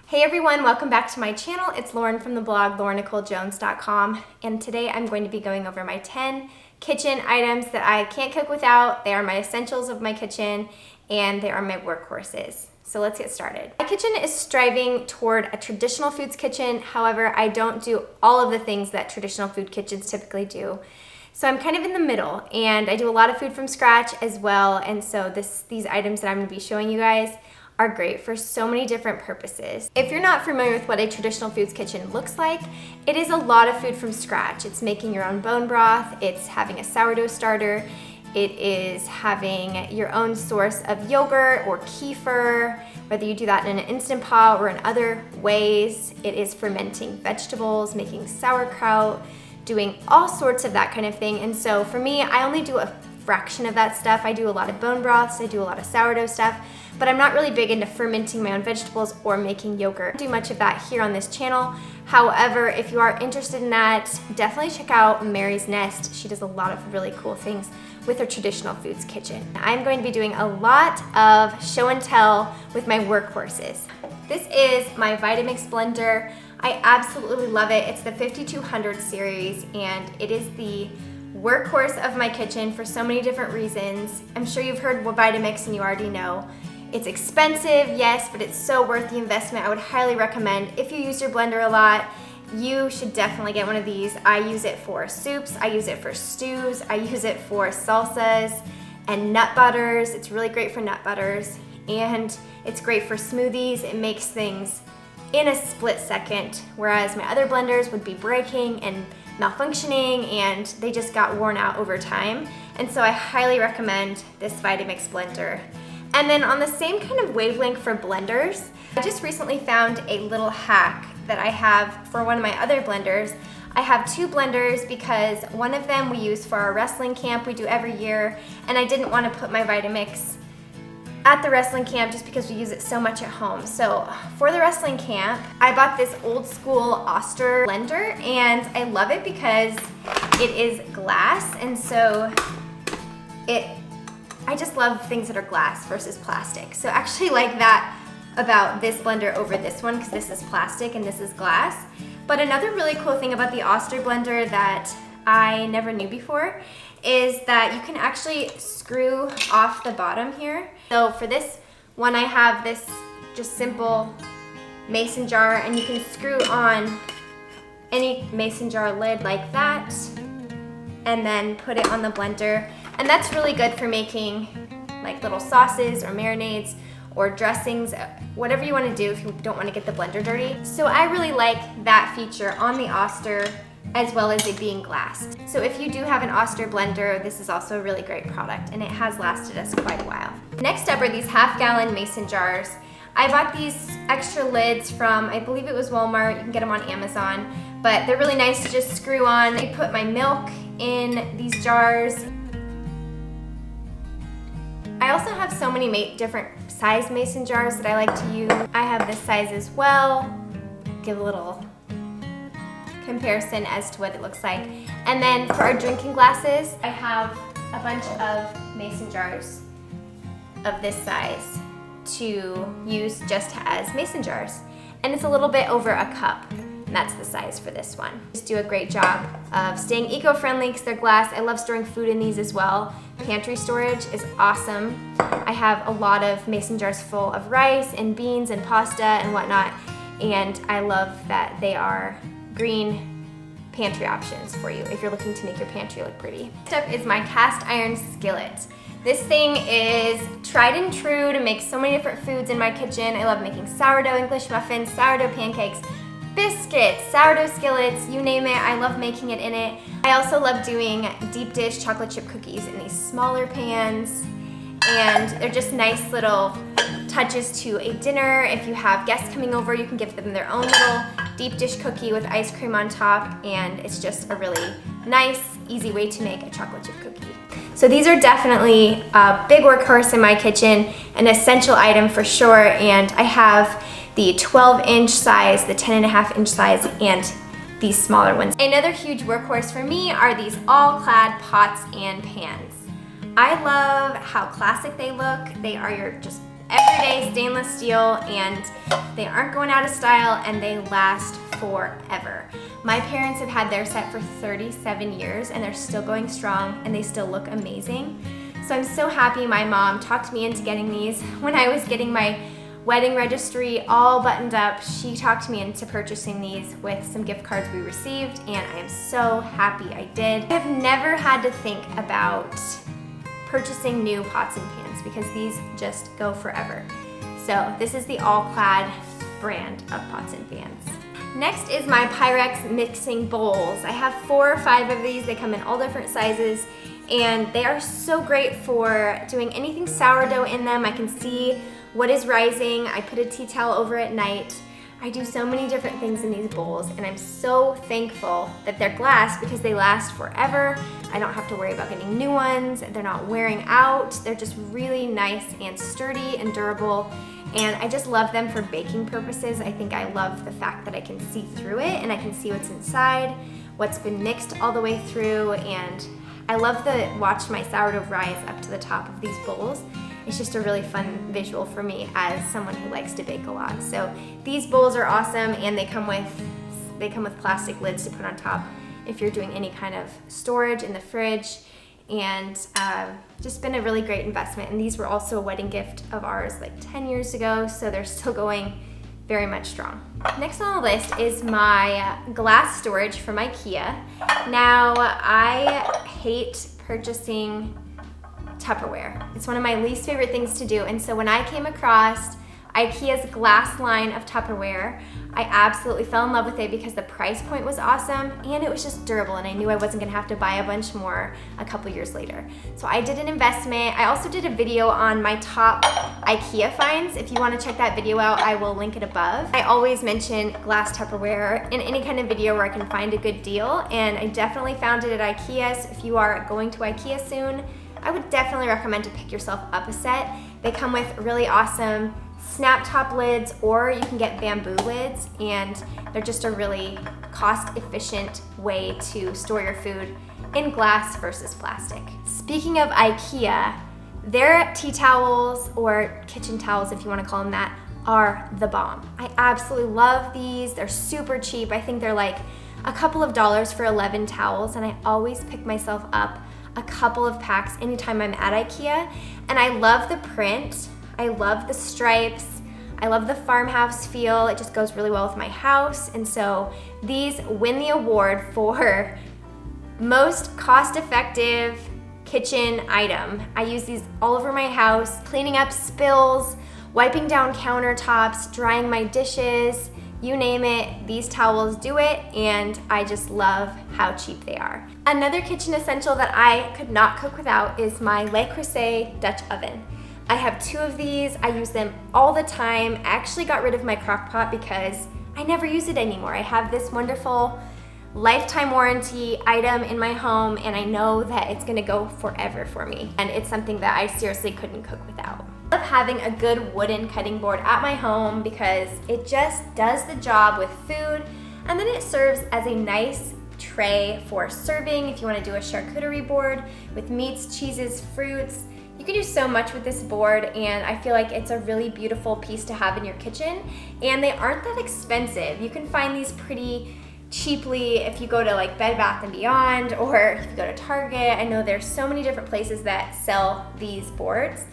Hey everyone, welcome back to my channel. It's Lauren from the blog laurenicolejones.com, and today I'm going to be going over my 10 kitchen items that I can't cook without. They are my essentials of my kitchen and they are my workhorses. So let's get started. My kitchen is striving toward a traditional foods kitchen. However, I don't do all of the things that traditional food kitchens typically do. So I'm kind of in the middle, and I do a lot of food from scratch as well. And so these items that I'm going to be showing you guys are great for so many different purposes. If you're not familiar with what a traditional foods kitchen looks like, it is a lot of food from scratch. It's making your own bone broth, it's having a sourdough starter, it is having your own source of yogurt or kefir, whether you do that in an Instant Pot or in other ways. It is fermenting vegetables, making sauerkraut, doing all sorts of that kind of thing. And so for me, I only do a fraction of that stuff. I do a lot of bone broths, I do a lot of sourdough stuff, but I'm not really big into fermenting my own vegetables or making yogurt. I don't do much of that here on this channel. However, if you are interested in that, definitely check out Mary's Nest. She does a lot of really cool things with her traditional foods kitchen. I'm going to be doing a lot of show and tell with my workhorses. This is my Vitamix blender. I absolutely love it. It's the 5200 series, and it is the workhorse of my kitchen for so many different reasons. I'm sure you've heard Vitamix and you already know. It's expensive, yes, but it's so worth the investment. I would highly recommend. If you use your blender a lot, you should definitely get one of these. I use it for soups, I use it for stews, I use it for salsas and nut butters. It's really great for nut butters, and it's great for smoothies. It makes things in a split second, whereas my other blenders would be breaking and malfunctioning, and they just got worn out over time. And so I highly recommend this Vitamix blender. And then on the same kind of wavelength for blenders, I just recently found a little hack that I have for one of my other blenders. I have two blenders because one of them we use for our wrestling camp we do every year, and I didn't want to put my Vitamix at the wrestling camp just because we use it so much at home. So for the wrestling camp, I bought this old school Oster blender, and I love it because it is glass, and so I just love things that are glass versus plastic. So I actually like that about this blender over this one, because this is plastic and this is glass. But another really cool thing about the Oster blender that I never knew before is that you can actually screw off the bottom here. So for this one, I have this just simple mason jar, and you can screw on any mason jar lid like that and then put it on the blender. And that's really good for making like little sauces or marinades or dressings, whatever you want to do if you don't want to get the blender dirty. So I really like that feature on the Oster, as well as it being glass. So if you do have an Oster blender, this is also a really great product, and it has lasted us quite a while. Next up are these half-gallon mason jars. I bought these extra lids from, I believe it was Walmart. You can get them on Amazon, but they're really nice to just screw on. I put my milk in these jars. I also have so many different size mason jars that I like to use. I have this size as well. Give a little comparison as to what it looks like. And then for our drinking glasses, I have a bunch of mason jars of this size to use just as mason jars. And it's a little bit over a cup, and that's the size for this one. Just do a great job of staying eco-friendly because they're glass. I love storing food in these as well. Pantry storage is awesome. I have a lot of mason jars full of rice and beans and pasta and whatnot, and I love that they are green pantry options for you if you're looking to make your pantry look pretty. Next up is my cast iron skillet. This thing is tried and true to make so many different foods in my kitchen. I love making sourdough English muffins, sourdough pancakes, biscuits, sourdough skillets, you name it, I love making it in it. I also love doing deep dish chocolate chip cookies in these smaller pans, and they're just nice little touches to a dinner. If you have guests coming over, you can give them their own little deep dish cookie with ice cream on top, and it's just a really nice, easy way to make a chocolate chip cookie. So these are definitely a big workhorse in my kitchen, an essential item for sure, and I have the 12-inch size, the 10.5-inch size, and these smaller ones. Another huge workhorse for me are these all-clad pots and pans. I love how classic they look. They are your just everyday stainless steel, and they aren't going out of style, and they last forever. My parents have had their set for 37 years and they're still going strong and they still look amazing. So I'm so happy my mom talked me into getting these. When I was getting my wedding registry all buttoned up, she talked me into purchasing these with some gift cards we received, and I am so happy I did. I've never had to think about purchasing new pots and pans because these just go forever. So this is the All-Clad brand of pots and pans. Next is my Pyrex mixing bowls. I have 4 or 5 of these. They come in all different sizes, and they are so great for doing anything sourdough in them. I can see what is rising. I put a tea towel over at night. I do so many different things in these bowls, and I'm so thankful that they're glass because they last forever. I don't have to worry about getting new ones. They're not wearing out. They're just really nice and sturdy and durable. And I just love them for baking purposes. I think I love the fact that I can see through it and I can see what's inside, what's been mixed all the way through, and I love to watch my sourdough rise up to the top of these bowls. It's just a really fun visual for me as someone who likes to bake a lot. So these bowls are awesome, and they come with plastic lids to put on top if you're doing any kind of storage in the fridge. And just been a really great investment. And these were also a wedding gift of ours like 10 years ago, so they're still going very much strong. Next on the list is my glass storage from Ikea. Now, I hate purchasing Tupperware. It's one of my least favorite things to do, and so when I came across Ikea's glass line of Tupperware, I absolutely fell in love with it because the price point was awesome and it was just durable, and I knew I wasn't gonna have to buy a bunch more a couple years later. So I did an investment. I also did a video on my top Ikea finds. If you wanna check that video out, I will link it above. I always mention glass Tupperware in any kind of video where I can find a good deal, and I definitely found it at Ikea. So if you are going to Ikea soon, I would definitely recommend to pick yourself up a set. They come with really awesome snap top lids, or you can get bamboo lids, and they're just a really cost-efficient way to store your food in glass versus plastic. Speaking of Ikea, their tea towels, or kitchen towels if you want to call them that, are the bomb. I absolutely love these. They're super cheap. I think they're like a couple of dollars for 11 towels, and I always pick myself up a couple of packs anytime I'm at Ikea. And I love the print. I love the stripes. I love the farmhouse feel. It just goes really well with my house. And so these win the award for most cost-effective kitchen item. I use these all over my house, cleaning up spills, wiping down countertops, drying my dishes, you name it, these towels do it, and I just love how cheap they are. Another kitchen essential that I could not cook without is my LaCroix Dutch oven. I have 2 of these. I use them all the time. I actually got rid of my crock pot because I never use it anymore. I have this wonderful lifetime warranty item in my home, and I know that it's gonna go forever for me. And it's something that I seriously couldn't cook without. I love having a good wooden cutting board at my home because it just does the job with food, and then it serves as a nice tray for serving if you wanna do a charcuterie board with meats, cheeses, fruits. You can do so much with this board, and I feel like it's a really beautiful piece to have in your kitchen, and they aren't that expensive. You can find these pretty cheaply if you go to like Bed Bath & Beyond, or if you go to Target. I know there's so many different places that sell these boards,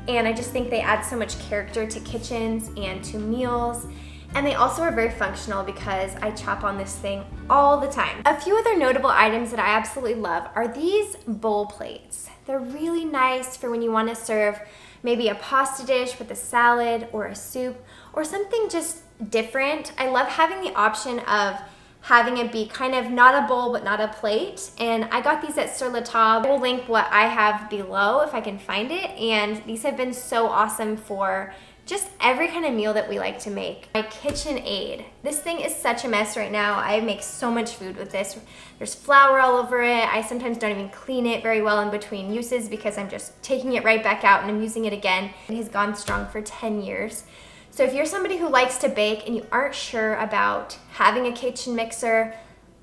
and I just think they add so much character to kitchens and to meals. And they also are very functional because I chop on this thing all the time. A few other notable items that I absolutely love are these bowl plates. They're really nice for when you want to serve maybe a pasta dish with a salad or a soup or something just different. I love having the option of having it be kind of not a bowl but not a plate, and I got these at Sur La Table. I will link what I have below if I can find it, and these have been so awesome for just every kind of meal that we like to make. My KitchenAid. This thing is such a mess right now. I make so much food with this. There's flour all over it. I sometimes don't even clean it very well in between uses because I'm just taking it right back out and I'm using it again. It has gone strong for 10 years. So if you're somebody who likes to bake and you aren't sure about having a kitchen mixer,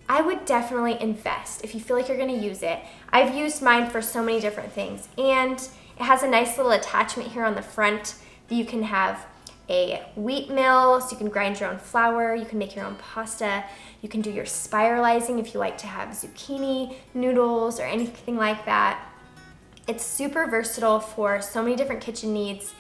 I would definitely invest if you feel like you're gonna use it. I've used mine for so many different things, and it has a nice little attachment here on the front You can have a wheat mill, so you can grind your own flour, you can make your own pasta, you can do your spiralizing if you like to have zucchini noodles or anything like that. It's super versatile for so many different kitchen needs,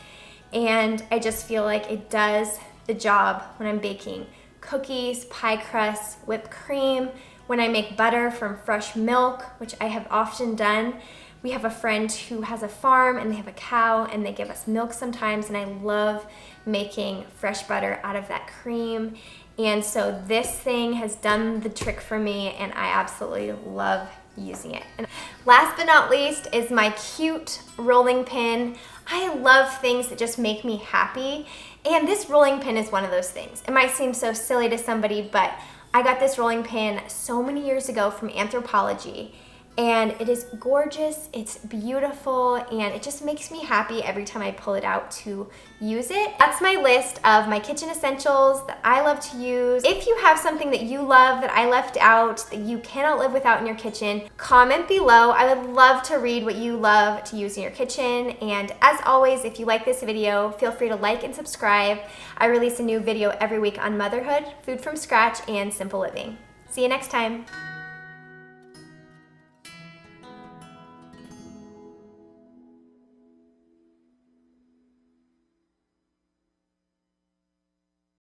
and I just feel like it does the job when I'm baking cookies, pie crusts, whipped cream, when I make butter from fresh milk, which I have often done. We have a friend who has a farm and they have a cow and they give us milk sometimes, and I love making fresh butter out of that cream. And so this thing has done the trick for me, and I absolutely love using it. And last but not least is my cute rolling pin. I love things that just make me happy, and this rolling pin is one of those things. It might seem so silly to somebody, but I got this rolling pin so many years ago from Anthropologie, and it is gorgeous, it's beautiful, and it just makes me happy every time I pull it out to use it. That's my list of my kitchen essentials that I love to use. If you have something that you love that I left out that you cannot live without in your kitchen, comment below. I would love to read what you love to use in your kitchen. And as always, if you like this video, feel free to like and subscribe. I release a new video every week on motherhood, food from scratch, and simple living. See you next time.